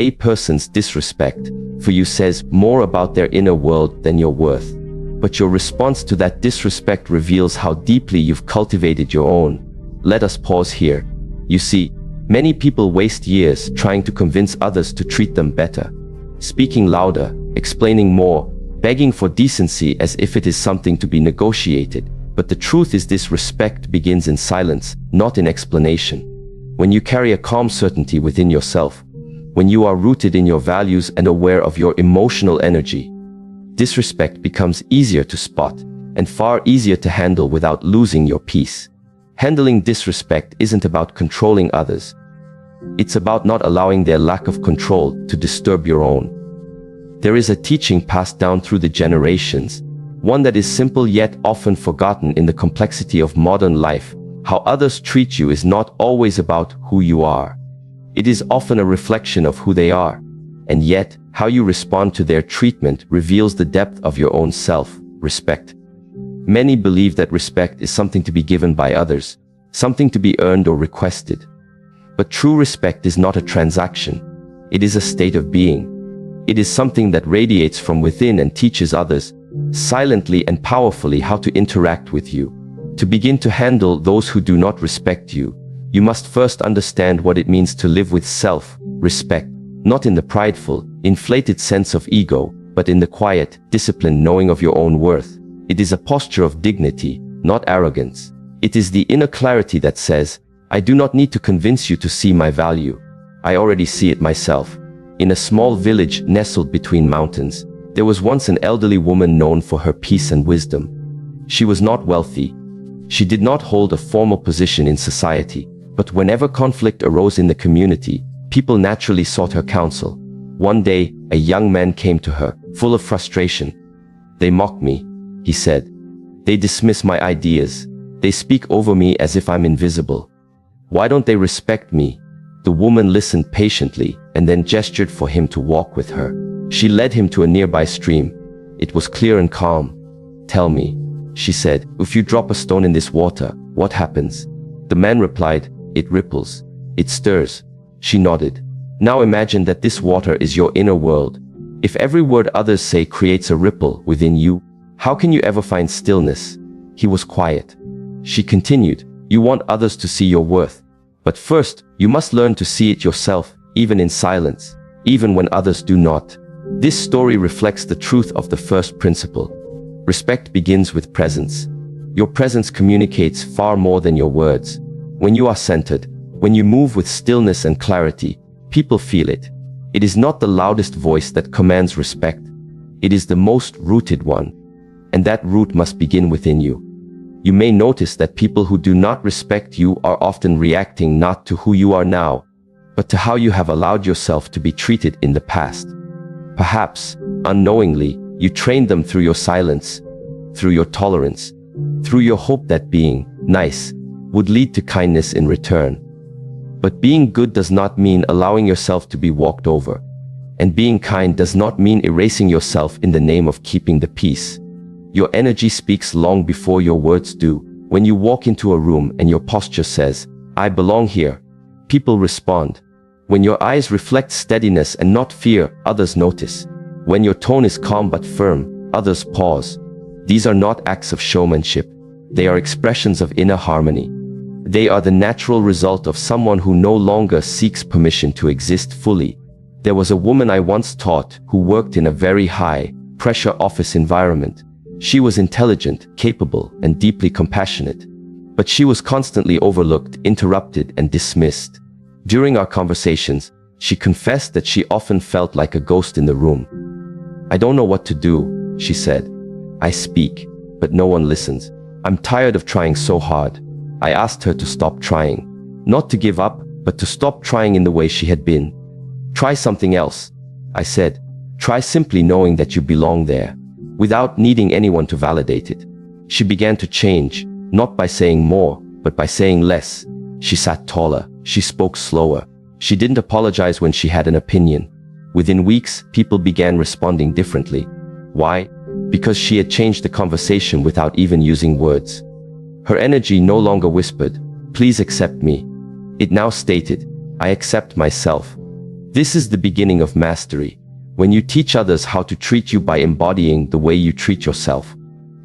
a person's disrespect for you says more about their inner world than your worth. But your response to that disrespect reveals how deeply you've cultivated your own. Let us pause here. You see, many people waste years trying to convince others to treat them better, speaking louder, explaining more, begging for decency as if it is something to be negotiated. But the truth is, this respect begins in silence, not in explanation. When you carry a calm certainty within yourself, when you are rooted in your values and aware of your emotional energy, disrespect becomes easier to spot and far easier to handle without losing your peace. Handling disrespect isn't about controlling others. It's about not allowing their lack of control to disturb your own. There is a teaching passed down through the generations, one that is simple yet often forgotten in the complexity of modern life. How others treat you is not always about who you are. It is often a reflection of who they are. And yet, how you respond to their treatment reveals the depth of your own self-respect. Many believe that respect is something to be given by others, something to be earned or requested. But true respect is not a transaction. It is a state of being. It is something that radiates from within and teaches others, silently and powerfully, how to interact with you. To begin to handle those who do not respect you, you must first understand what it means to live with self-respect, not in the prideful, inflated sense of ego, but in the quiet, disciplined knowing of your own worth. It is a posture of dignity, not arrogance. It is the inner clarity that says, I do not need to convince you to see my value. I already see it myself. In a small village nestled between mountains, there was once an elderly woman known for her peace and wisdom. She was not wealthy. She did not hold a formal position in society, but whenever conflict arose in the community, people naturally sought her counsel. One day, a young man came to her, full of frustration. They mock me, he said. They dismiss my ideas. They speak over me as if I'm invisible. Why don't they respect me? The woman listened patiently and then gestured for him to walk with her. She led him to a nearby stream. It was clear and calm. Tell me, she said, if you drop a stone in this water, what happens? The man replied, it ripples. It stirs. She nodded. Now imagine that this water is your inner world. If every word others say creates a ripple within you, how can you ever find stillness? He was quiet. She continued, you want others to see your worth. But first, you must learn to see it yourself, even in silence, even when others do not. This story reflects the truth of the first principle. Respect begins with presence. Your presence communicates far more than your words. When you are centered, when you move with stillness and clarity, people feel it. It is not the loudest voice that commands respect. It is the most rooted one. And that root must begin within you. You may notice that people who do not respect you are often reacting not to who you are now, but to how you have allowed yourself to be treated in the past. Perhaps, unknowingly, you trained them through your silence, through your tolerance, through your hope that being nice would lead to kindness in return. But being good does not mean allowing yourself to be walked over. And being kind does not mean erasing yourself in the name of keeping the peace. Your energy speaks long before your words do. When you walk into a room and your posture says, I belong here, people respond. When your eyes reflect steadiness and not fear, others notice. When your tone is calm but firm, others pause. These are not acts of showmanship. They are expressions of inner harmony. They are the natural result of someone who no longer seeks permission to exist fully. There was a woman I once taught who worked in a very high-pressure office environment. She was intelligent, capable, and deeply compassionate. But she was constantly overlooked, interrupted, and dismissed. During our conversations, she confessed that she often felt like a ghost in the room. I don't know what to do, she said. I speak, but no one listens. I'm tired of trying so hard. I asked her to stop trying. Not to give up, but to stop trying in the way she had been. Try something else, I said. Try simply knowing that you belong there, without needing anyone to validate it. She began to change, not by saying more, but by saying less. She sat taller, she spoke slower. She didn't apologize when she had an opinion. Within weeks, people began responding differently. Why? Because she had changed the conversation without even using words. Her energy no longer whispered, please accept me. It now stated, I accept myself. This is the beginning of mastery, when you teach others how to treat you by embodying the way you treat yourself.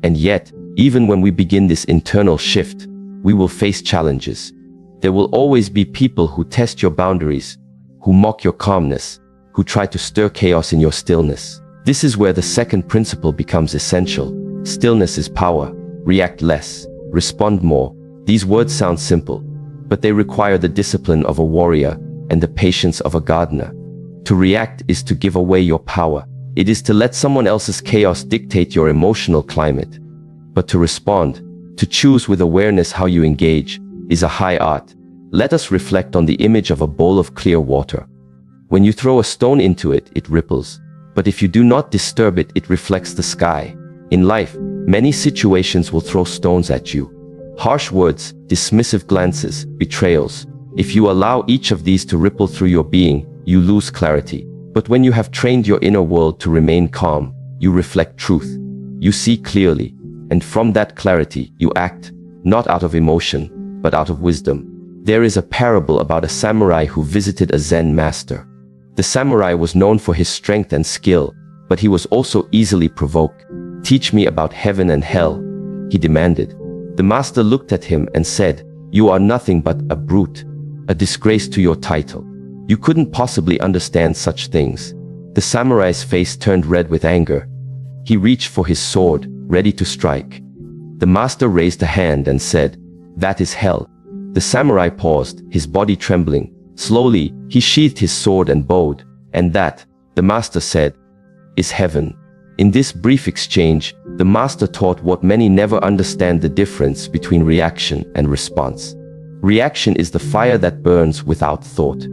And yet, even when we begin this internal shift, we will face challenges. There will always be people who test your boundaries, who mock your calmness, who try to stir chaos in your stillness. This is where the second principle becomes essential. Stillness is power. React less. Respond more. These words sound simple, but they require the discipline of a warrior and the patience of a gardener. To react is to give away your power. It is to let someone else's chaos dictate your emotional climate. But to respond, to choose with awareness how you engage, is a high art. Let us reflect on the image of a bowl of clear water. When you throw a stone into it, it ripples. But if you do not disturb it, it reflects the sky. In life, many situations will throw stones at you. Harsh words, dismissive glances, betrayals. If you allow each of these to ripple through your being, you lose clarity. But when you have trained your inner world to remain calm, you reflect truth. You see clearly. And from that clarity, you act, not out of emotion, but out of wisdom. There is a parable about a samurai who visited a Zen master. The samurai was known for his strength and skill, but he was also easily provoked. "Teach me about heaven and hell," he demanded. The master looked at him and said, "You are nothing but a brute, a disgrace to your title. You couldn't possibly understand such things." The samurai's face turned red with anger. He reached for his sword, ready to strike. The master raised a hand and said, "That is hell." The samurai paused, his body trembling. Slowly, he sheathed his sword and bowed. "And that," the master said, "is heaven." In this brief exchange, the master taught what many never understand: the difference between reaction and response. Reaction is the fire that burns without thought.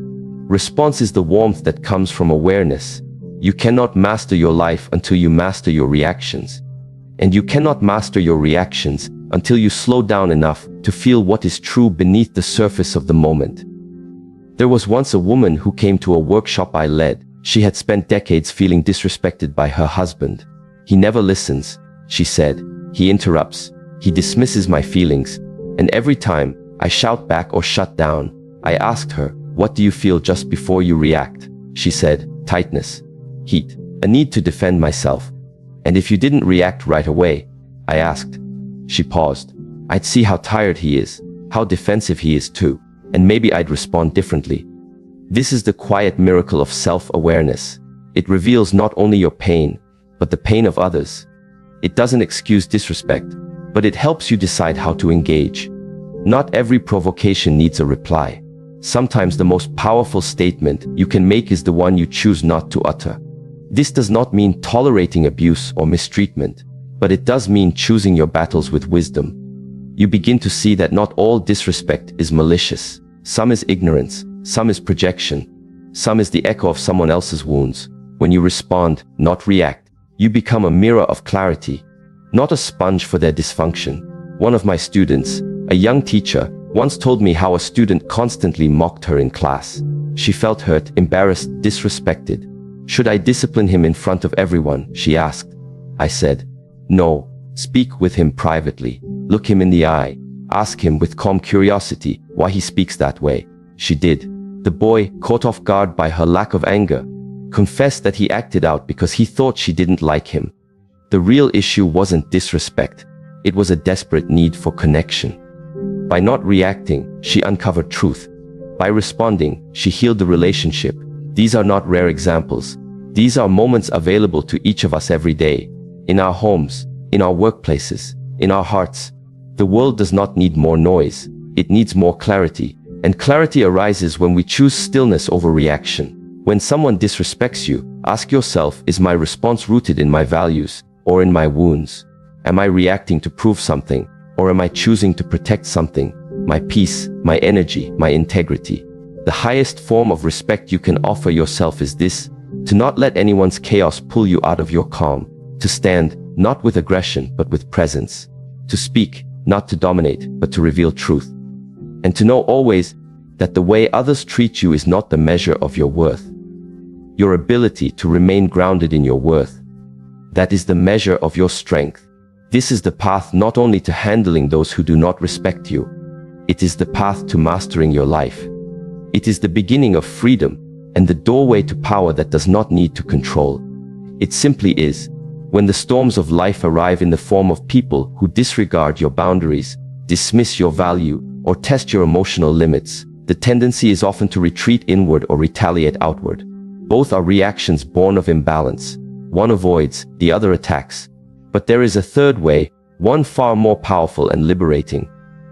Response is the warmth that comes from awareness. You cannot master your life until you master your reactions. And you cannot master your reactions until you slow down enough to feel what is true beneath the surface of the moment. There was once a woman who came to a workshop I led. She had spent decades feeling disrespected by her husband. "He never listens," she said. "He interrupts. He dismisses my feelings. And every time I shout back or shut down." I asked her, "What do you feel just before you react?" She said, "Tightness, heat, a need to defend myself." "And if you didn't react right away?" I asked. She paused. "I'd see how tired he is, how defensive he is too, and maybe I'd respond differently." This is the quiet miracle of self-awareness. It reveals not only your pain, but the pain of others. It doesn't excuse disrespect, but it helps you decide how to engage. Not every provocation needs a reply. Sometimes the most powerful statement you can make is the one you choose not to utter. This does not mean tolerating abuse or mistreatment, but it does mean choosing your battles with wisdom. You begin to see that not all disrespect is malicious. Some is ignorance, some is projection, some is the echo of someone else's wounds. When you respond, not react, you become a mirror of clarity, not a sponge for their dysfunction. One of my students, a young teacher, once told me how a student constantly mocked her in class. She felt hurt, embarrassed, disrespected. "Should I discipline him in front of everyone?" she asked. I said, "No. Speak with him privately. Look him in the eye. Ask him with calm curiosity why he speaks that way." She did. The boy, caught off guard by her lack of anger, confessed that he acted out because he thought she didn't like him. The real issue wasn't disrespect. It was a desperate need for connection. By not reacting, she uncovered truth. By responding, she healed the relationship. These are not rare examples. These are moments available to each of us every day. In our homes, in our workplaces, in our hearts. The world does not need more noise. It needs more clarity. And clarity arises when we choose stillness over reaction. When someone disrespects you, ask yourself, is my response rooted in my values or in my wounds? Am I reacting to prove something, or am I choosing to protect something? My peace, my energy, my integrity. The highest form of respect you can offer yourself is this: to not let anyone's chaos pull you out of your calm. To stand, not with aggression, but with presence. To speak, not to dominate, but to reveal truth. And to know always that the way others treat you is not the measure of your worth. Your ability to remain grounded in your worth. That is the measure of your strength. This is the path not only to handling those who do not respect you. It is the path to mastering your life. It is the beginning of freedom, and the doorway to power that does not need to control. It simply is. When the storms of life arrive in the form of people who disregard your boundaries, dismiss your value, or test your emotional limits, the tendency is often to retreat inward or retaliate outward. Both are reactions born of imbalance. One avoids, the other attacks. But there is a third way, one far more powerful and liberating.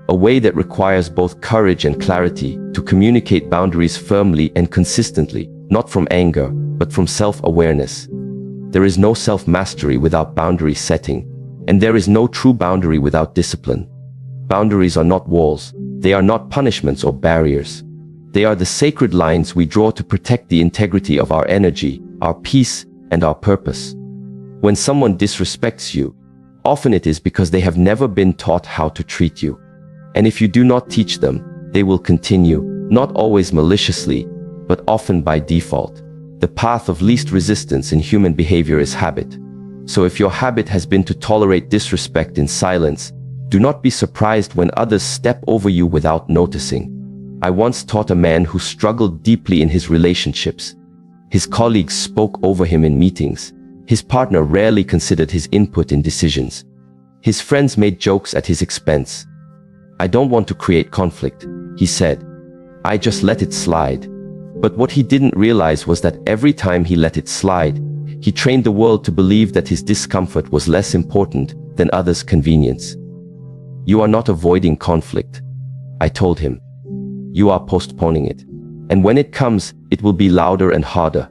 A way that requires both courage and clarity to communicate boundaries firmly and consistently, not from anger, but from self-awareness. There is no self-mastery without boundary setting, and there is no true boundary without discipline. Boundaries are not walls. They are not punishments or barriers. They are the sacred lines we draw to protect the integrity of our energy, our peace, and our purpose. When someone disrespects you, often it is because they have never been taught how to treat you. And if you do not teach them, they will continue, not always maliciously, but often by default. The path of least resistance in human behavior is habit. So if your habit has been to tolerate disrespect in silence, do not be surprised when others step over you without noticing. I once taught a man who struggled deeply in his relationships. His colleagues spoke over him in meetings. His partner rarely considered his input in decisions. His friends made jokes at his expense. "I don't want to create conflict," he said. "I just let it slide." But what he didn't realize was that every time he let it slide, he trained the world to believe that his discomfort was less important than others' convenience. "You are not avoiding conflict," I told him. "You are postponing it. And when it comes, it will be louder and harder."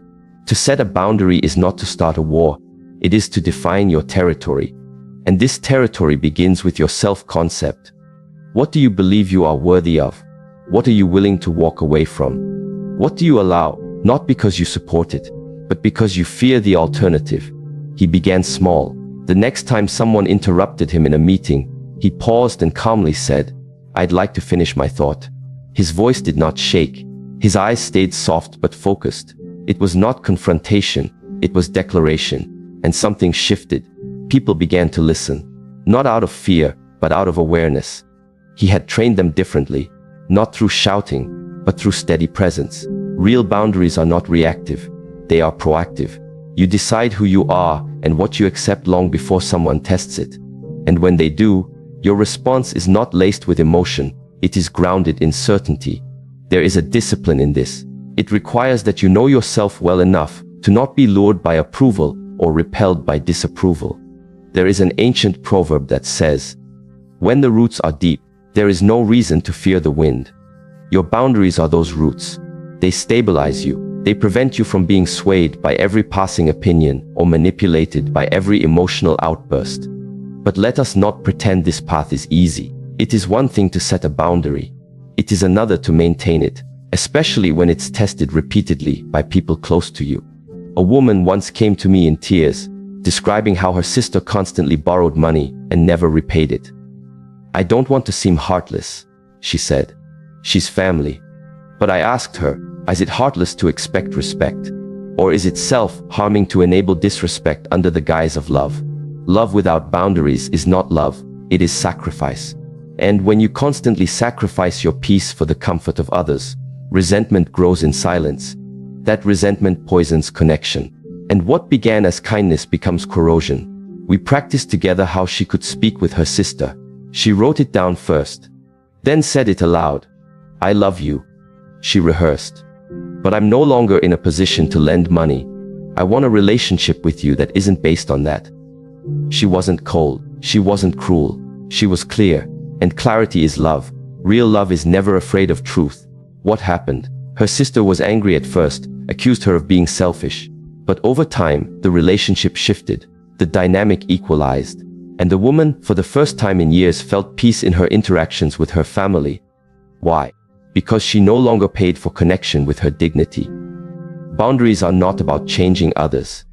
To set a boundary is not to start a war. It is to define your territory. And this territory begins with your self-concept. What do you believe you are worthy of? What are you willing to walk away from? What do you allow, not because you support it, but because you fear the alternative? He began small. The next time someone interrupted him in a meeting, he paused and calmly said, "I'd like to finish my thought." His voice did not shake. His eyes stayed soft but focused. It was not confrontation, it was declaration. And something shifted. People began to listen. Not out of fear, but out of awareness. He had trained them differently, not through shouting, but through steady presence. Real boundaries are not reactive. They are proactive. You decide who you are and what you accept long before someone tests it. And when they do, your response is not laced with emotion. It is grounded in certainty. There is a discipline in this. It requires that you know yourself well enough to not be lured by approval or repelled by disapproval. There is an ancient proverb that says, "When the roots are deep, there is no reason to fear the wind." Your boundaries are those roots. They stabilize you. They prevent you from being swayed by every passing opinion or manipulated by every emotional outburst. But let us not pretend this path is easy. It is one thing to set a boundary. It is another to maintain it, especially when it's tested repeatedly by people close to you. A woman once came to me in tears, describing how her sister constantly borrowed money and never repaid it. "I don't want to seem heartless," she said. "She's family." But I asked her, is it heartless to expect respect? Or is it self-harming to enable disrespect under the guise of love? Love without boundaries is not love, it is sacrifice. And when you constantly sacrifice your peace for the comfort of others, resentment grows in silence. That resentment poisons connection. And what began as kindness becomes corrosion. We practiced together how she could speak with her sister. She wrote it down first, then said it aloud. "I love you," she rehearsed. "But I'm no longer in a position to lend money. I want a relationship with you that isn't based on that." She wasn't cold. She wasn't cruel. She was clear. And clarity is love. Real love is never afraid of truth. What happened? Her sister was angry at first, accused her of being selfish. But over time, the relationship shifted. The dynamic equalized. And the woman, for the first time in years, felt peace in her interactions with her family. Why? Because she no longer paid for connection with her dignity. Boundaries are not about changing others.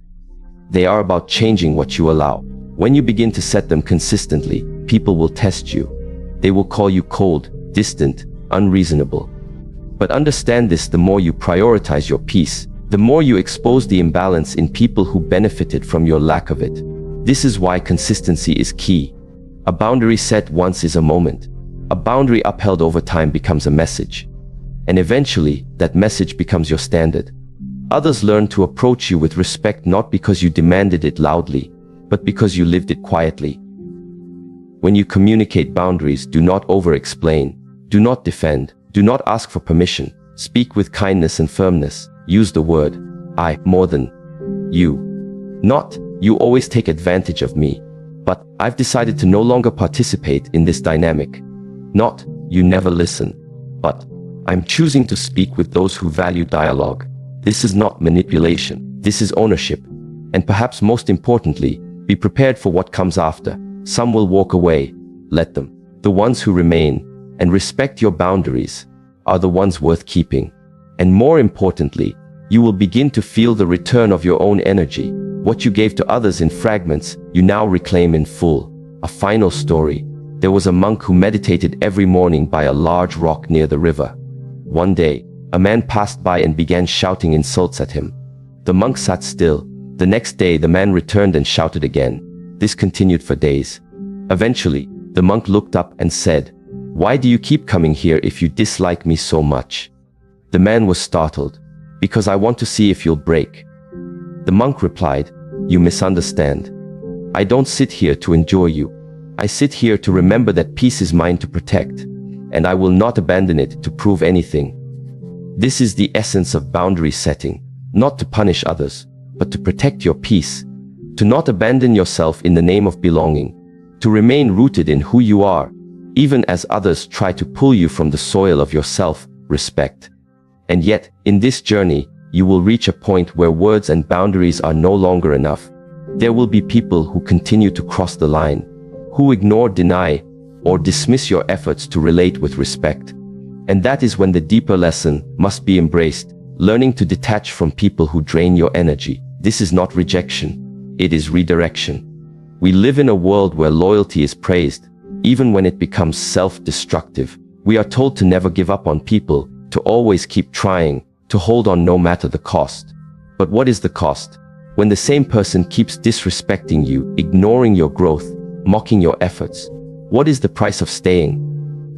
They are about changing what you allow. When you begin to set them consistently, people will test you. They will call you cold, distant, unreasonable. But understand this: the more you prioritize your peace, the more you expose the imbalance in people who benefited from your lack of it. This is why consistency is key. A boundary set once is a moment. A boundary upheld over time becomes a message. And eventually, that message becomes your standard. Others learn to approach you with respect not because you demanded it loudly, but because you lived it quietly. When you communicate boundaries, do not over-explain, do not defend, do not ask for permission. Speak with kindness and firmness. Use the word, I, more than you. Not, you always take advantage of me, but I've decided to no longer participate in this dynamic. Not, you never listen, but I'm choosing to speak with those who value dialogue. This is not manipulation, this is ownership. And perhaps most importantly, be prepared for what comes after. Some will walk away, let them. The ones who remain and respect your boundaries are the ones worth keeping. And more importantly, you will begin to feel the return of your own energy. What you gave to others in fragments, you now reclaim in full. A final story. There was a monk who meditated every morning by a large rock near the river. One day, a man passed by and began shouting insults at him. The monk sat still. The next day, the man returned and shouted again. This continued for days. Eventually, the monk looked up and said, "Why do you keep coming here if you dislike me so much?" The man was startled. "Because I want to see if you'll break." The monk replied, "You misunderstand. I don't sit here to enjoy you. I sit here to remember that peace is mine to protect, and I will not abandon it to prove anything." This is the essence of boundary setting, not to punish others, but to protect your peace, to not abandon yourself in the name of belonging, to remain rooted in who you are, even as others try to pull you from the soil of your self-respect. And yet, in this journey, you will reach a point where words and boundaries are no longer enough. There will be people who continue to cross the line, who ignore, deny, or dismiss your efforts to relate with respect. And that is when the deeper lesson must be embraced, learning to detach from people who drain your energy. This is not rejection, it is redirection. We live in a world where loyalty is praised, even when it becomes self-destructive. We are told to never give up on people, to always keep trying, to hold on no matter the cost. But what is the cost? When the same person keeps disrespecting you, ignoring your growth, mocking your efforts, what is the price of staying?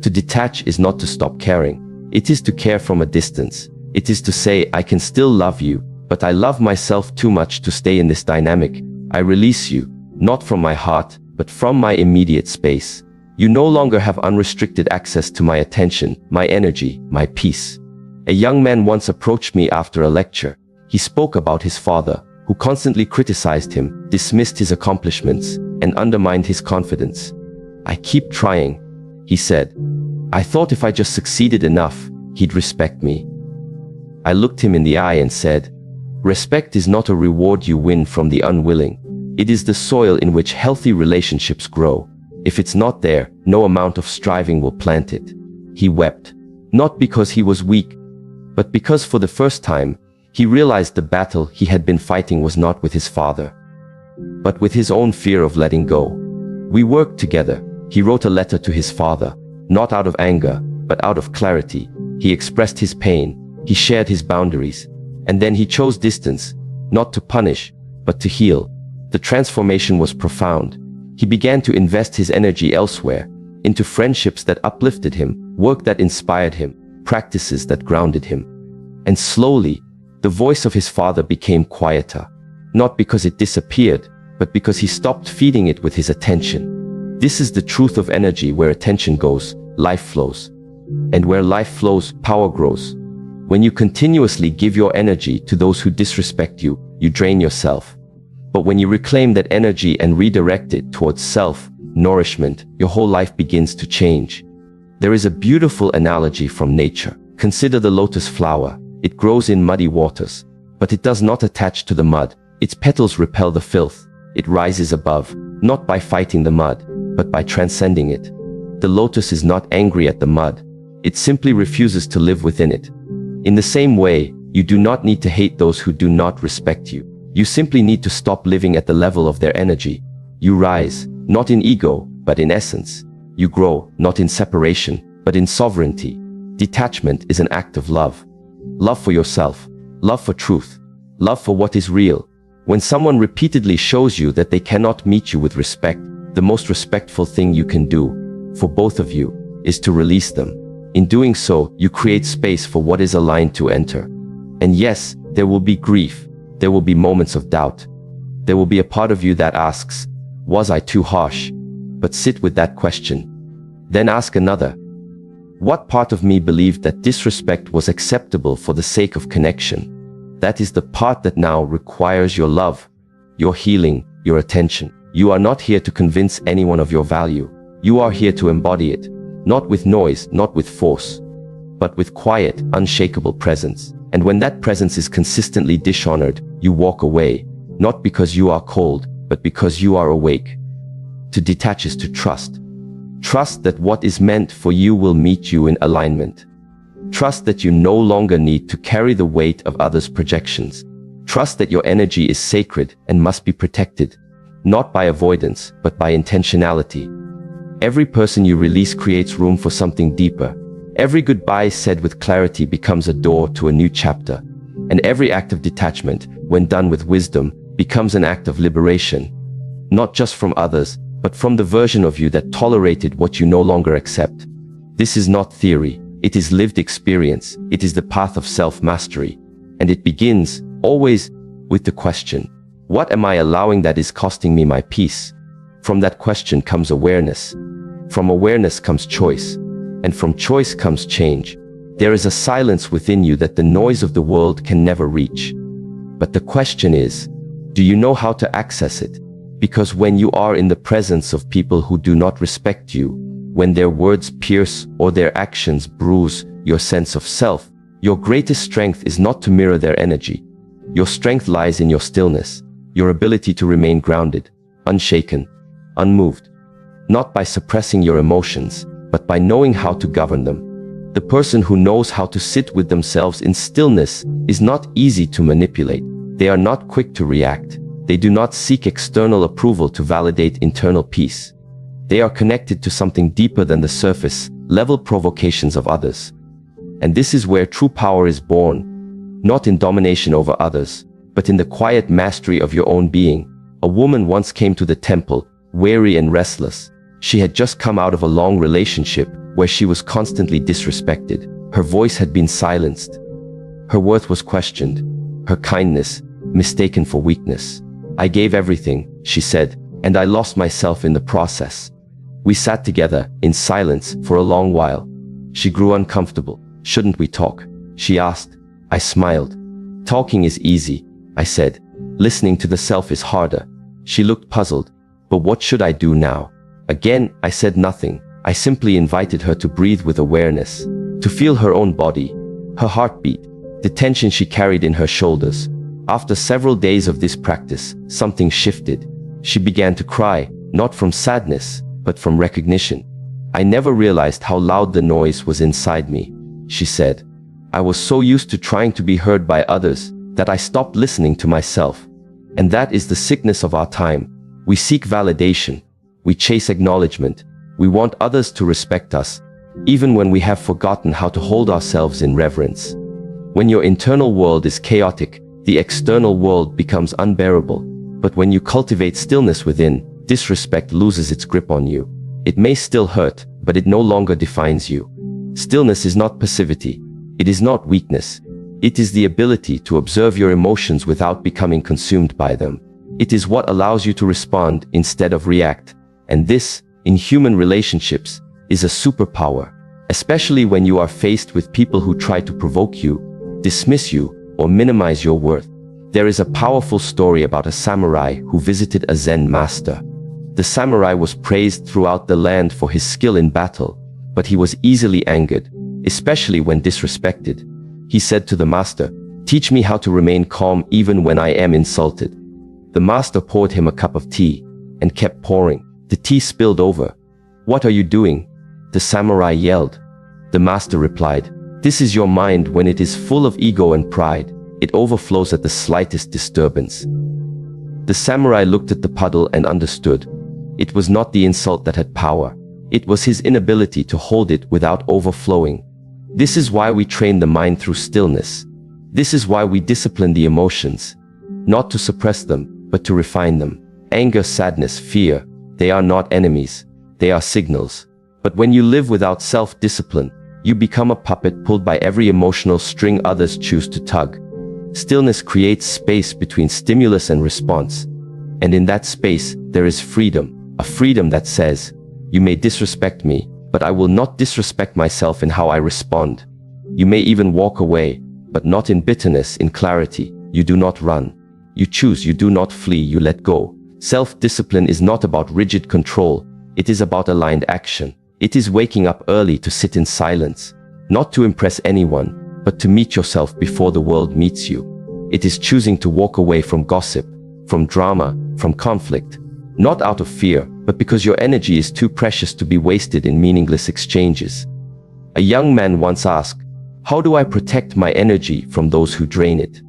To detach is not to stop caring. It is to care from a distance. It is to say, I can still love you, but I love myself too much to stay in this dynamic. I release you, not from my heart, but from my immediate space. You no longer have unrestricted access to my attention, my energy, my peace. A young man once approached me after a lecture. He spoke about his father, who constantly criticized him, dismissed his accomplishments, and undermined his confidence. "I keep trying," he said. "I thought if I just succeeded enough, he'd respect me." I looked him in the eye and said, "Respect is not a reward you win from the unwilling. It is the soil in which healthy relationships grow. If it's not there, no amount of striving will plant it." He wept, not because he was weak, but because for the first time, he realized the battle he had been fighting was not with his father, but with his own fear of letting go. We worked together. He wrote a letter to his father, not out of anger, but out of clarity. He expressed his pain. He shared his boundaries. And then he chose distance, not to punish, but to heal. The transformation was profound. He began to invest his energy elsewhere, into friendships that uplifted him, work that inspired him, practices that grounded him. And slowly, the voice of his father became quieter, not because it disappeared, but because he stopped feeding it with his attention. This is the truth of energy. Where attention goes, life flows. And where life flows, power grows. When you continuously give your energy to those who disrespect you, you drain yourself. But when you reclaim that energy and redirect it towards self-nourishment, your whole life begins to change. There is a beautiful analogy from nature. Consider the lotus flower. It grows in muddy waters, but it does not attach to the mud. Its petals repel the filth. It rises above, not by fighting the mud, but by transcending it. The lotus is not angry at the mud. It simply refuses to live within it. In the same way, you do not need to hate those who do not respect you. You simply need to stop living at the level of their energy. You rise, not in ego, but in essence. You grow, not in separation, but in sovereignty. Detachment is an act of love. Love for yourself, love for truth, love for what is real. When someone repeatedly shows you that they cannot meet you with respect, the most respectful thing you can do, for both of you, is to release them. In doing so, you create space for what is aligned to enter. And yes, There will be grief. There will be moments of doubt. There will be a part of you that asks, was I too harsh? But sit with that question. Then ask another. What part of me believed that disrespect was acceptable for the sake of connection? That is the part that now requires your love, your healing, your attention. You are not here to convince anyone of your value. You are here to embody it, not with noise, not with force, but with quiet, unshakable presence. And when that presence is consistently dishonored, you walk away, not because you are cold, but because you are awake. To detach is to trust. Trust that what is meant for you will meet you in alignment. Trust that you no longer need to carry the weight of others' projections. Trust that your energy is sacred and must be protected, not by avoidance, but by intentionality. Every person you release creates room for something deeper. Every goodbye said with clarity becomes a door to a new chapter. And every act of detachment, when done with wisdom, becomes an act of liberation. Not just from others, but from the version of you that tolerated what you no longer accept. This is not theory. It is lived experience. It is the path of self-mastery. And it begins, always, with the question, what am I allowing that is costing me my peace? From that question comes awareness. From awareness comes choice. And from choice comes change. There is a silence within you that the noise of the world can never reach. But the question is, do you know how to access it? Because when you are in the presence of people who do not respect you, when their words pierce or their actions bruise your sense of self, your greatest strength is not to mirror their energy. Your strength lies in your stillness, your ability to remain grounded, unshaken, unmoved. Not by suppressing your emotions, but by knowing how to govern them. The person who knows how to sit with themselves in stillness is not easy to manipulate. They are not quick to react. They do not seek external approval to validate internal peace. They are connected to something deeper than the surface level provocations of others. And this is where true power is born, not in domination over others, but in the quiet mastery of your own being. A woman once came to the temple, weary and restless. She had just come out of a long relationship where she was constantly disrespected. Her voice had been silenced. Her worth was questioned. Her kindness mistaken for weakness. I gave everything, she said, and I lost myself in the process. We sat together, in silence, for a long while. She grew uncomfortable. Shouldn't we talk? She asked. I smiled. Talking is easy, I said. Listening to the self is harder. She looked puzzled. But what should I do now? Again, I said nothing. I simply invited her to breathe with awareness, to feel her own body, her heartbeat, the tension she carried in her shoulders. After several days of this practice, something shifted. She began to cry, not from sadness, but from recognition. I never realized how loud the noise was inside me, she said. I was so used to trying to be heard by others that I stopped listening to myself. And that is the sickness of our time. We seek validation. We chase acknowledgement. We want others to respect us, even when we have forgotten how to hold ourselves in reverence. When your internal world is chaotic, the external world becomes unbearable. But when you cultivate stillness within, disrespect loses its grip on you. It may still hurt, but it no longer defines you. Stillness is not passivity. It is not weakness. It is the ability to observe your emotions without becoming consumed by them. It is what allows you to respond instead of react. And this, in human relationships, is a superpower, especially when you are faced with people who try to provoke you, dismiss you, or minimize your worth. There is a powerful story about a samurai who visited a Zen master. The samurai was praised throughout the land for his skill in battle, but he was easily angered, especially when disrespected. He said to the master, "Teach me how to remain calm even when I am insulted." The master poured him a cup of tea and kept pouring. The tea spilled over. "What are you doing?" the samurai yelled. The master replied, "This is your mind when it is full of ego and pride. It overflows at the slightest disturbance." The samurai looked at the puddle and understood. It was not the insult that had power. It was his inability to hold it without overflowing. This is why we train the mind through stillness. This is why we discipline the emotions, not to suppress them, but to refine them. Anger, sadness, fear, they are not enemies. They are signals. But when you live without self-discipline, you become a puppet pulled by every emotional string others choose to tug. Stillness creates space between stimulus and response. And in that space, there is freedom, a freedom that says, you may disrespect me, but I will not disrespect myself in how I respond. You may even walk away, but not in bitterness, in clarity. You do not run. You choose, you do not flee, you let go. Self-discipline is not about rigid control. It is about aligned action. It is waking up early to sit in silence, not to impress anyone, but to meet yourself before the world meets you. It is choosing to walk away from gossip, from drama, from conflict, not out of fear, but because your energy is too precious to be wasted in meaningless exchanges. A young man once asked, how do I protect my energy from those who drain it?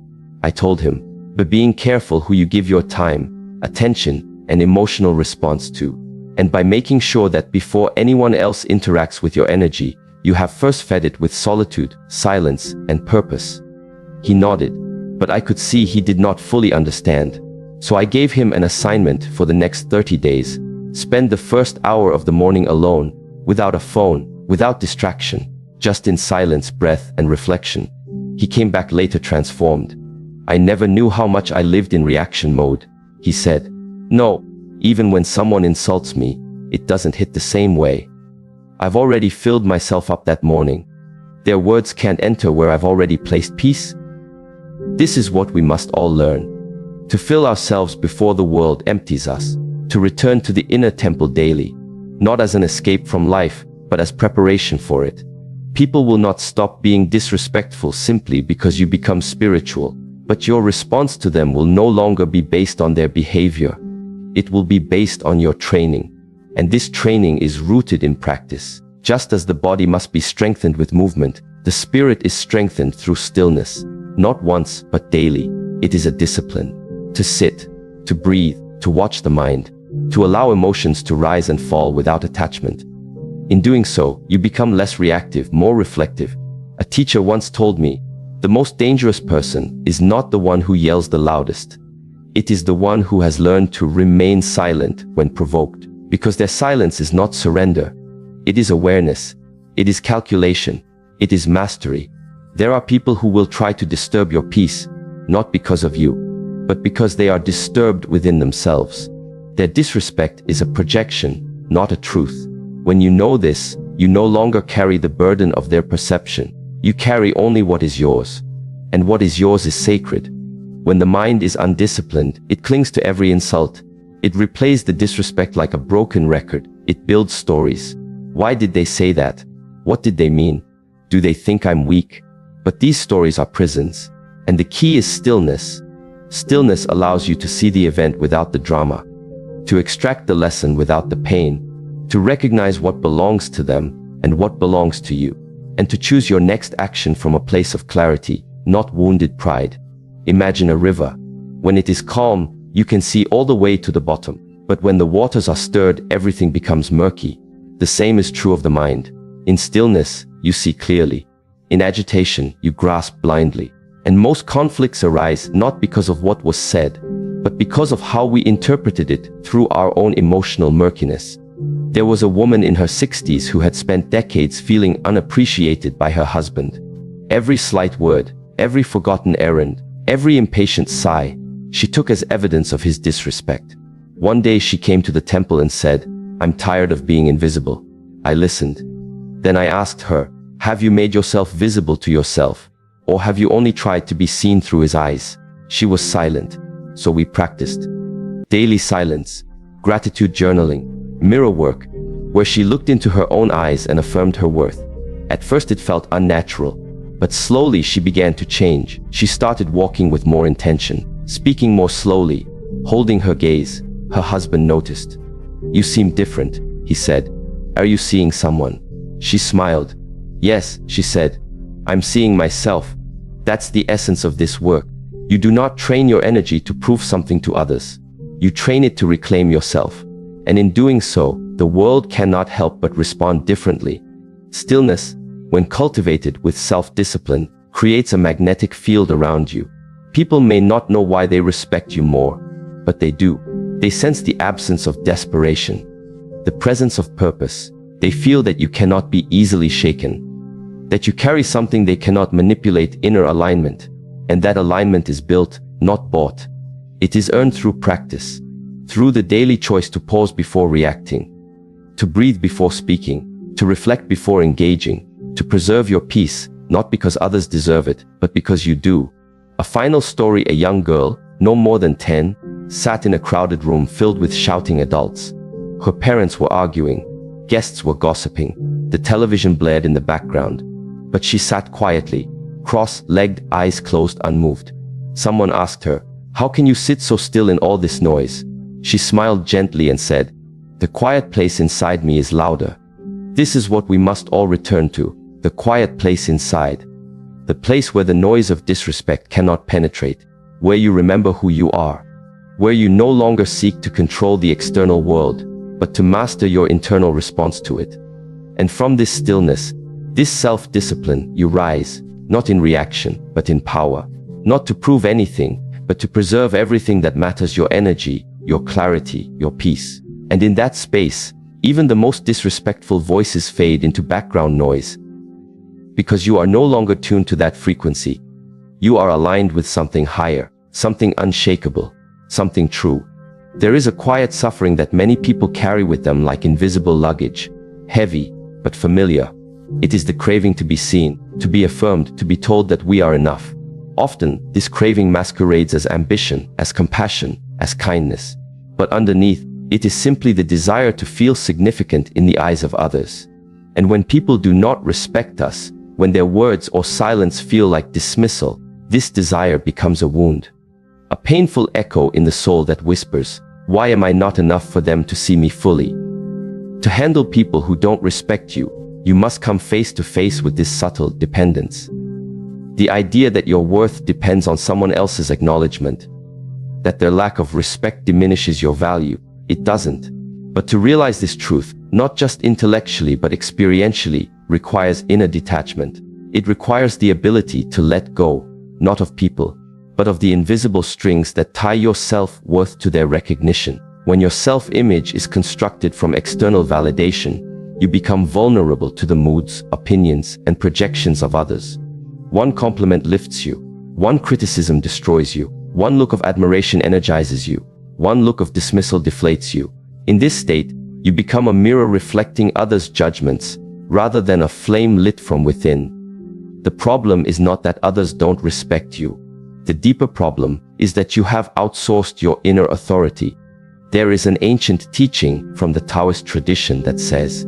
I told him, by being careful who you give your time, attention, and emotional response to, and by making sure that before anyone else interacts with your energy, you have first fed it with solitude, silence, and purpose. He nodded, but I could see he did not fully understand. So I gave him an assignment for the next 30 days. Spend the first hour of the morning alone, without a phone, without distraction, just in silence, breath, and reflection. He came back later transformed. I never knew how much I lived in reaction mode. He said, no, even when someone insults me, it doesn't hit the same way. I've already filled myself up that morning. Their words can't enter where I've already placed peace. This is what we must all learn. To fill ourselves before the world empties us. To return to the inner temple daily. Not as an escape from life, but as preparation for it. People will not stop being disrespectful simply because you become spiritual. But your response to them will no longer be based on their behavior. It will be based on your training. And this training is rooted in practice. Just as the body must be strengthened with movement, the spirit is strengthened through stillness. Not once, but daily. It is a discipline. To sit, to breathe, to watch the mind, to allow emotions to rise and fall without attachment. In doing so, you become less reactive, more reflective. A teacher once told me, the most dangerous person is not the one who yells the loudest. It is the one who has learned to remain silent when provoked, because their silence is not surrender. It is awareness. It is calculation. It is mastery. There are people who will try to disturb your peace, not because of you, but because they are disturbed within themselves. Their disrespect is a projection, not a truth. When you know this, you no longer carry the burden of their perception. You carry only what is yours. And what is yours is sacred. When the mind is undisciplined, it clings to every insult. It replays the disrespect like a broken record. It builds stories. Why did they say that? What did they mean? Do they think I'm weak? But these stories are prisons. And the key is stillness. Stillness allows you to see the event without the drama, to extract the lesson without the pain, to recognize what belongs to them and what belongs to you, and to choose your next action from a place of clarity, not wounded pride. Imagine a river. When it is calm, you can see all the way to the bottom. But when the waters are stirred, everything becomes murky. The same is true of the mind. In stillness, you see clearly. In agitation, you grasp blindly. And most conflicts arise not because of what was said, but because of how we interpreted it through our own emotional murkiness. There was a woman in her 60s who had spent decades feeling unappreciated by her husband. Every slight word, every forgotten errand, every impatient sigh, she took as evidence of his disrespect. One day she came to the temple and said, "I'm tired of being invisible." I listened. Then I asked her, "Have you made yourself visible to yourself? Or have you only tried to be seen through his eyes?" She was silent. So we practiced. Daily silence, gratitude journaling, mirror work, where she looked into her own eyes and affirmed her worth. At first it felt unnatural, but slowly she began to change. She started walking with more intention, speaking more slowly, holding her gaze. Her husband noticed. "You seem different," he said. "Are you seeing someone?" She smiled. "Yes," she said. "I'm seeing myself." That's the essence of this work. You do not train your energy to prove something to others. You train it to reclaim yourself. And in doing so, the world cannot help but respond differently. Stillness, when cultivated with self-discipline, creates a magnetic field around you. People may not know why they respect you more, but they do. They sense the absence of desperation, the presence of purpose. They feel that you cannot be easily shaken, that you carry something they cannot manipulate, inner alignment. And that alignment is built, not bought. It is earned through practice, through the daily choice to pause before reacting, to breathe before speaking, to reflect before engaging, to preserve your peace, not because others deserve it, but because you do. A final story: a young girl, no more than 10, sat in a crowded room filled with shouting adults. Her parents were arguing, guests were gossiping, the television blared in the background. But she sat quietly, cross-legged, eyes closed, unmoved. Someone asked her, "How can you sit so still in all this noise?" She smiled gently and said, "The quiet place inside me is louder." This is what we must all return to, the quiet place inside. The place where the noise of disrespect cannot penetrate, where you remember who you are, where you no longer seek to control the external world, but to master your internal response to it. And from this stillness, this self-discipline, you rise, not in reaction, but in power. Not to prove anything, but to preserve everything that matters: your energy, your clarity, your peace. And in that space, even the most disrespectful voices fade into background noise. Because you are no longer tuned to that frequency. You are aligned with something higher, something unshakable, something true. There is a quiet suffering that many people carry with them like invisible luggage, heavy, but familiar. It is the craving to be seen, to be affirmed, to be told that we are enough. Often, this craving masquerades as ambition, as compassion, as kindness. But underneath, it is simply the desire to feel significant in the eyes of others. And when people do not respect us, when their words or silence feel like dismissal, this desire becomes a wound. A painful echo in the soul that whispers, "Why am I not enough for them to see me fully?" To handle people who don't respect you, you must come face to face with this subtle dependence. The idea that your worth depends on someone else's acknowledgement, that their lack of respect diminishes your value. It doesn't. But to realize this truth, not just intellectually but experientially, requires inner detachment. It requires the ability to let go, not of people, but of the invisible strings that tie your self-worth to their recognition. When your self-image is constructed from external validation, you become vulnerable to the moods, opinions, and projections of others. One compliment lifts you. One criticism destroys you. One look of admiration energizes you. One look of dismissal deflates you. In this state, you become a mirror reflecting others' judgments, rather than a flame lit from within. The problem is not that others don't respect you. The deeper problem is that you have outsourced your inner authority. There is an ancient teaching from the Taoist tradition that says,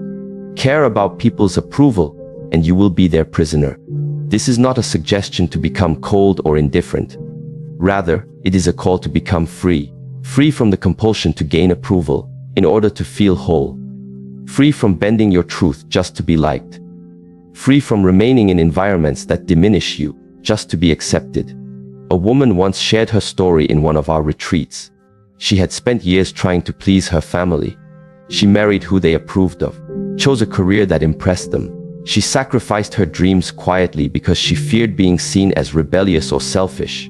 "Care about people's approval, and you will be their prisoner." This is not a suggestion to become cold or indifferent. Rather, it is a call to become free. Free from the compulsion to gain approval, in order to feel whole. Free from bending your truth just to be liked. Free from remaining in environments that diminish you, just to be accepted. A woman once shared her story in one of our retreats. She had spent years trying to please her family. She married who they approved of, chose a career that impressed them. She sacrificed her dreams quietly because she feared being seen as rebellious or selfish.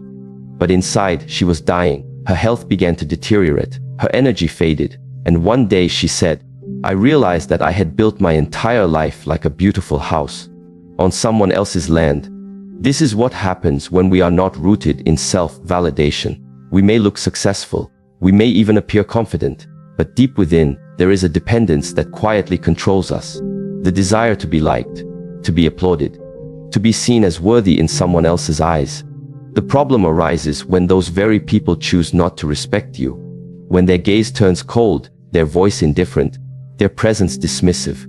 But inside, she was dying. Her health began to deteriorate. Her energy faded. And one day she said, "I realized that I had built my entire life like a beautiful house on someone else's land." This is what happens when we are not rooted in self-validation. We may look successful. We may even appear confident. But deep within, there is a dependence that quietly controls us. The desire to be liked, to be applauded, to be seen as worthy in someone else's eyes. The problem arises when those very people choose not to respect you. When their gaze turns cold, their voice indifferent, their presence dismissive.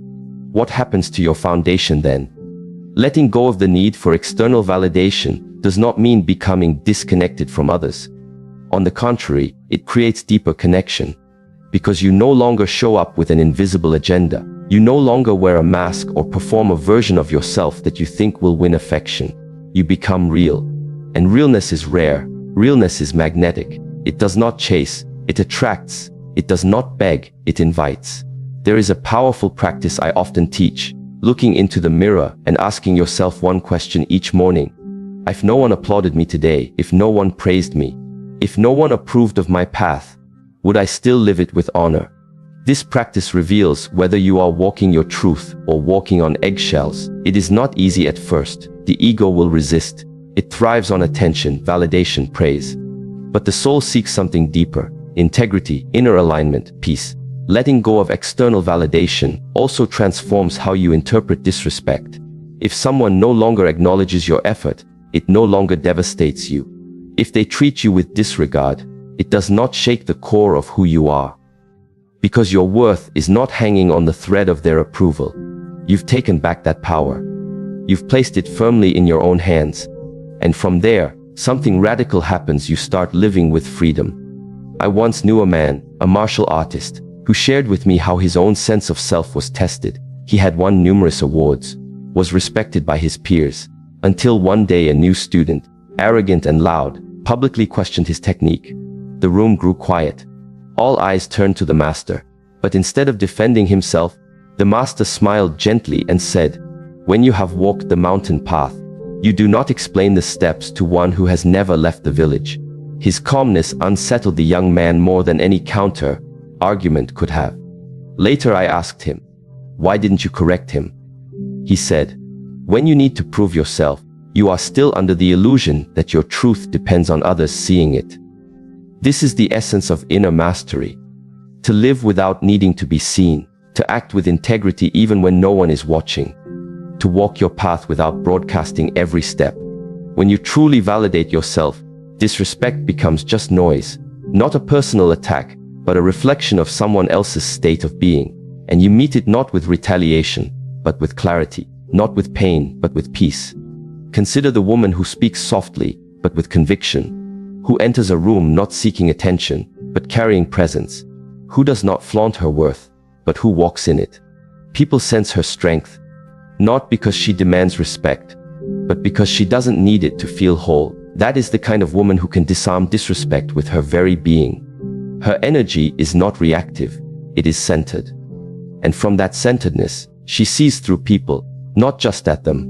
What happens to your foundation then? Letting go of the need for external validation does not mean becoming disconnected from others. On the contrary, it creates deeper connection. Because you no longer show up with an invisible agenda. You no longer wear a mask or perform a version of yourself that you think will win affection. You become real. And realness is rare. Realness is magnetic. It does not chase. It attracts. It does not beg. It invites. There is a powerful practice I often teach. Looking into the mirror and asking yourself one question each morning. If no one applauded me today, if no one praised me, if no one approved of my path, would I still live it with honor? This practice reveals whether you are walking your truth or walking on eggshells. It is not easy at first. The ego will resist. It thrives on attention, validation, praise. But the soul seeks something deeper: integrity, inner alignment, peace. Letting go of external validation also transforms how you interpret disrespect. If someone no longer acknowledges your effort, it no longer devastates you. If they treat you with disregard, it does not shake the core of who you are. Because your worth is not hanging on the thread of their approval. You've taken back that power. You've placed it firmly in your own hands. And from there, something radical happens. You start living with freedom. I once knew a man, a martial artist, who shared with me how his own sense of self was tested. He had won numerous awards, was respected by his peers, until one day a new student, arrogant and loud, publicly questioned his technique. The room grew quiet. All eyes turned to the master, but instead of defending himself, the master smiled gently and said, "When you have walked the mountain path, you do not explain the steps to one who has never left the village." His calmness unsettled the young man more than any counter-argument could have. Later I asked him, "Why didn't you correct him?" He said, "When you need to prove yourself, you are still under the illusion that your truth depends on others seeing it." This is the essence of inner mastery. To live without needing to be seen, to act with integrity even when no one is watching, to walk your path without broadcasting every step. When you truly validate yourself, disrespect becomes just noise, not a personal attack, but a reflection of someone else's state of being. And you meet it not with retaliation, but with clarity, not with pain, but with peace. Consider the woman who speaks softly, but with conviction, who enters a room not seeking attention, but carrying presence, who does not flaunt her worth, but who walks in it. People sense her strength, not because she demands respect, but because she doesn't need it to feel whole. That is the kind of woman who can disarm disrespect with her very being. Her energy is not reactive, it is centered. And from that centeredness, she sees through people, not just at them.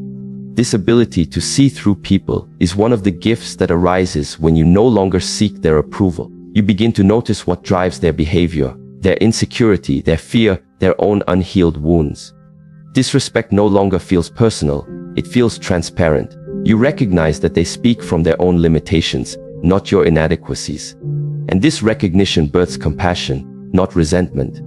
This ability to see through people is one of the gifts that arises when you no longer seek their approval. You begin to notice what drives their behavior, their insecurity, their fear, their own unhealed wounds. Disrespect no longer feels personal, it feels transparent. You recognize that they speak from their own limitations, not your inadequacies. And this recognition births compassion, not resentment.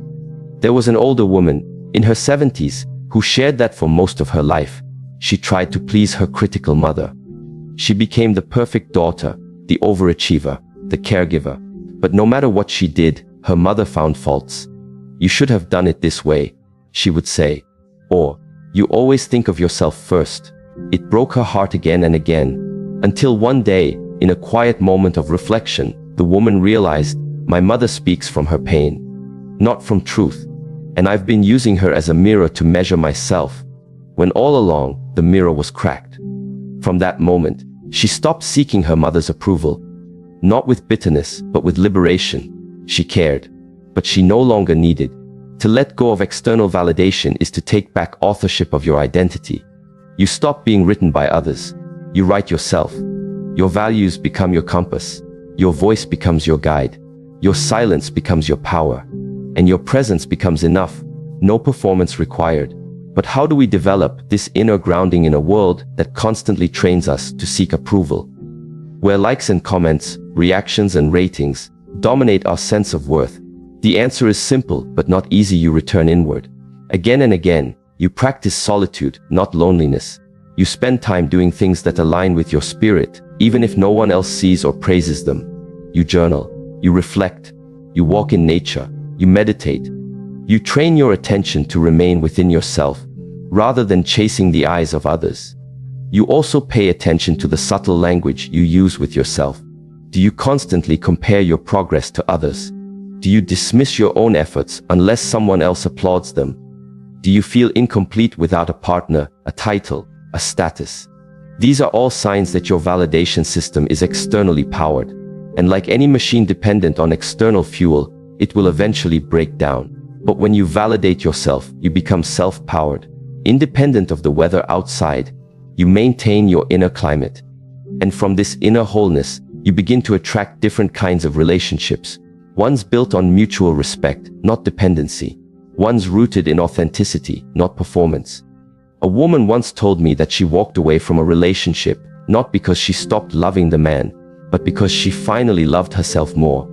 There was an older woman, in her 70s, who shared that for most of her life, she tried to please her critical mother. She became the perfect daughter, the overachiever, the caregiver. But no matter what she did, her mother found faults. "You should have done it this way," she would say. Or, "You always think of yourself first." It broke her heart again and again, until one day, in a quiet moment of reflection, the woman realized, "My mother speaks from her pain, not from truth. And I've been using her as a mirror to measure myself, when all along, the mirror was cracked." From that moment, she stopped seeking her mother's approval. Not with bitterness, but with liberation. She cared, but she no longer needed. To let go of external validation is to take back authorship of your identity. You stop being written by others. You write yourself. Your values become your compass. Your voice becomes your guide. Your silence becomes your power. And your presence becomes enough. No performance required. But how do we develop this inner grounding in a world that constantly trains us to seek approval? Where likes and comments, reactions and ratings dominate our sense of worth, the answer is simple but not easy. You return inward. Again and again, you practice solitude, not loneliness. You spend time doing things that align with your spirit, even if no one else sees or praises them. You journal, you reflect, you walk in nature, you meditate. You train your attention to remain within yourself, rather than chasing the eyes of others. You also pay attention to the subtle language you use with yourself. Do you constantly compare your progress to others? Do you dismiss your own efforts unless someone else applauds them? Do you feel incomplete without a partner, a title, a status? These are all signs that your validation system is externally powered. And like any machine dependent on external fuel, it will eventually break down. But when you validate yourself, you become self-powered. Independent of the weather outside, you maintain your inner climate. And from this inner wholeness, you begin to attract different kinds of relationships. Ones built on mutual respect, not dependency. Ones rooted in authenticity, not performance. A woman once told me that she walked away from a relationship not because she stopped loving the man, but because she finally loved herself more.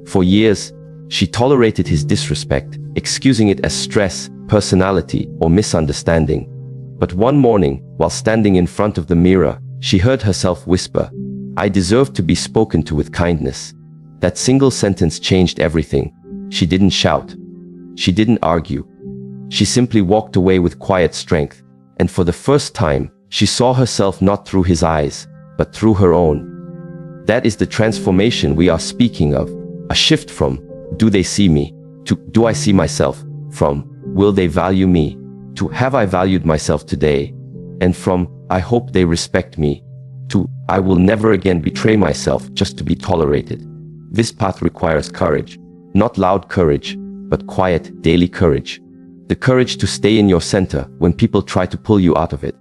For years, she tolerated his disrespect, excusing it as stress, personality, or misunderstanding. But one morning, while standing in front of the mirror, she heard herself whisper, "I deserve to be spoken to with kindness." That single sentence changed everything. She didn't shout. She didn't argue. She simply walked away with quiet strength, and for the first time, she saw herself not through his eyes, but through her own. That is the transformation we are speaking of. A shift from, "Do they see me?" to, "Do I see myself?" From, "Will they value me?" to, "Have I valued myself today?" And from, "I hope they respect me," to, "I will never again betray myself just to be tolerated." This path requires courage. Not loud courage, but quiet, daily courage. The courage to stay in your center when people try to pull you out of it.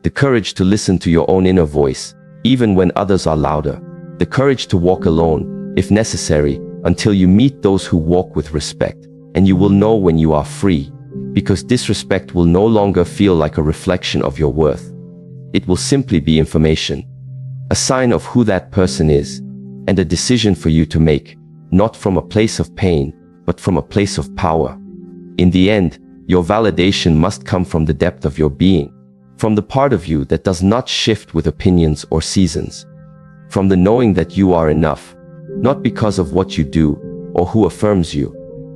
The courage to listen to your own inner voice, even when others are louder. The courage to walk alone, if necessary, until you meet those who walk with respect. And you will know when you are free, because disrespect will no longer feel like a reflection of your worth. It will simply be information, a sign of who that person is, and a decision for you to make, not from a place of pain, but from a place of power. In the end, your validation must come from the depth of your being, from the part of you that does not shift with opinions or seasons, from the knowing that you are enough, not because of what you do or who affirms you,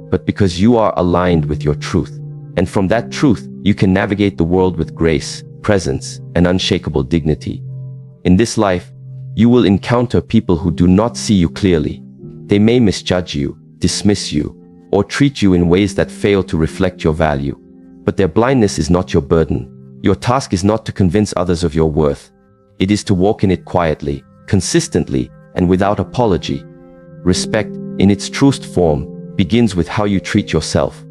but because you are aligned with your truth. And from that truth, you can navigate the world with grace, presence, and unshakable dignity. In this life, you will encounter people who do not see you clearly. They may misjudge you, dismiss you, or treat you in ways that fail to reflect your value. But their blindness is not your burden. Your task is not to convince others of your worth. It is to walk in it quietly, consistently, and without apology. Respect, in its truest form, begins with how you treat yourself.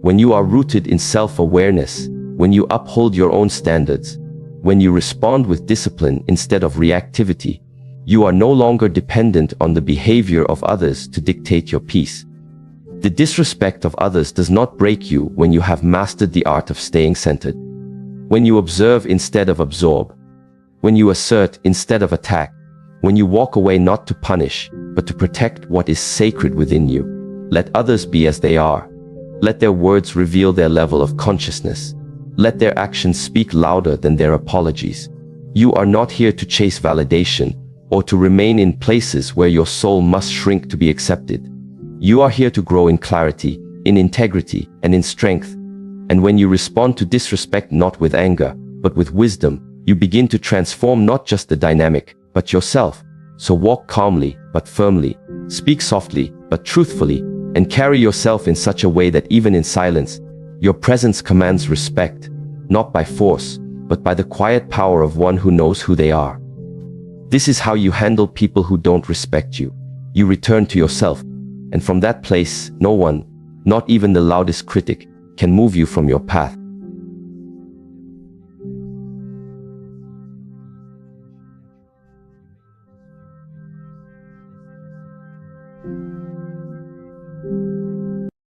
When you are rooted in self-awareness, when you uphold your own standards, when you respond with discipline instead of reactivity, you are no longer dependent on the behavior of others to dictate your peace. The disrespect of others does not break you when you have mastered the art of staying centered. When you observe instead of absorb. When you assert instead of attack. When you walk away not to punish, but to protect what is sacred within you. Let others be as they are. Let their words reveal their level of consciousness. Let their actions speak louder than their apologies. You are not here to chase validation, or to remain in places where your soul must shrink to be accepted. You are here to grow in clarity, in integrity, and in strength. And when you respond to disrespect not with anger, but with wisdom, you begin to transform not just the dynamic, but yourself. So walk calmly, but firmly. Speak softly, but truthfully. And carry yourself in such a way that even in silence, your presence commands respect, not by force, but by the quiet power of one who knows who they are. This is how you handle people who don't respect you. You return to yourself. And from that place, no one, not even the loudest critic, can move you from your path.